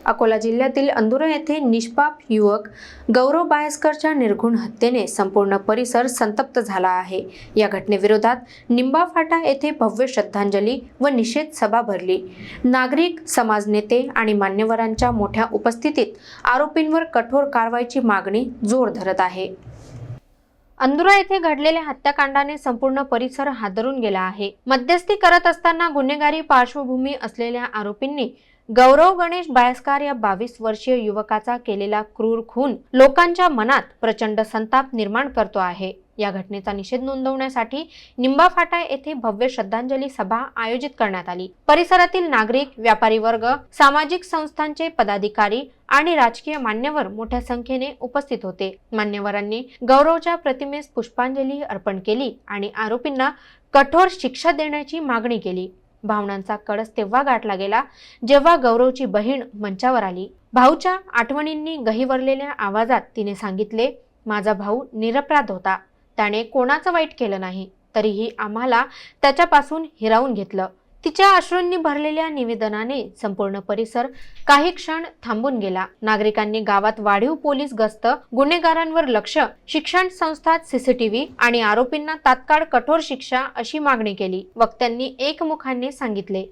अकोला जिल्ह्यातील अंदुरा येथे निष्पाप युवक गौरव बायस्करच्या निर्घृण हत्येने संपूर्ण परिसर संतप्त झाला आहे। या घटनेविरोधात निंबा फाटा येथे भव्य श्रद्धांजली व निषेध सभा भरली। नागरिक, समाज नेते आणि मान्यवरांच्या मोठ्या उपस्थितीत आरोपींवर कठोर कारवाईची मागणी जोर धरत आहे। अंदुरा येथे घडलेल्या हत्याकांडाने संपूर्ण परिसर हादरून गेला आहे। मध्यस्थी करत असताना गुन्हेगारी पार्श्वभूमी असलेल्या आरोपींनी गौरव गणेश बायस्कर या 22 वर्षीय युवकाचा केलेला क्रूर खून लोकांच्या मनात प्रचंड संताप निर्माण करतो आहे। या घटनेचा निषेध नोंदवण्यासाठी निंबा फाटा येथे भव्य श्रद्धांजली सभा आयोजित करण्यात आली। परिसरातील नागरिक, व्यापारी वर्ग, सामाजिक संस्थांचे पदाधिकारी आणि राजकीय मान्यवर मोठ्या संख्येने उपस्थित होते। मान्यवरांनी गौरवच्या प्रतिमेस पुष्पांजली अर्पण केली आणि आरोपींना कठोर शिक्षा देण्याची मागणी केली। भावनांचा कळस तेव्हा गाठला गेला जेव्हा गौरवची बहीण मंचावर आली। भाऊच्या आठवणींनी गहिवरलेल्या आवाजात तिने सांगितले, माझा भाऊ निरपराध होता, त्याने कोणाचं वाईट केलं नाही, तरीही आम्हाला त्याच्यापासून हिरावून घेतलं। तिच्या अश्रूंनी भरलेल्या निवेदनाने संपूर्ण परिसर काही क्षण थांबून गेला। नागरिकांनी गावात वाढीव पोलीस गस्त, गुन्हेगारांवर लक्ष, शिक्षण संस्थात सीसीटीव्ही आणि आरोपींना तात्काळ कठोर शिक्षा अशी मागणी केली। वक्त्यांनी एकमुखाने सांगितले,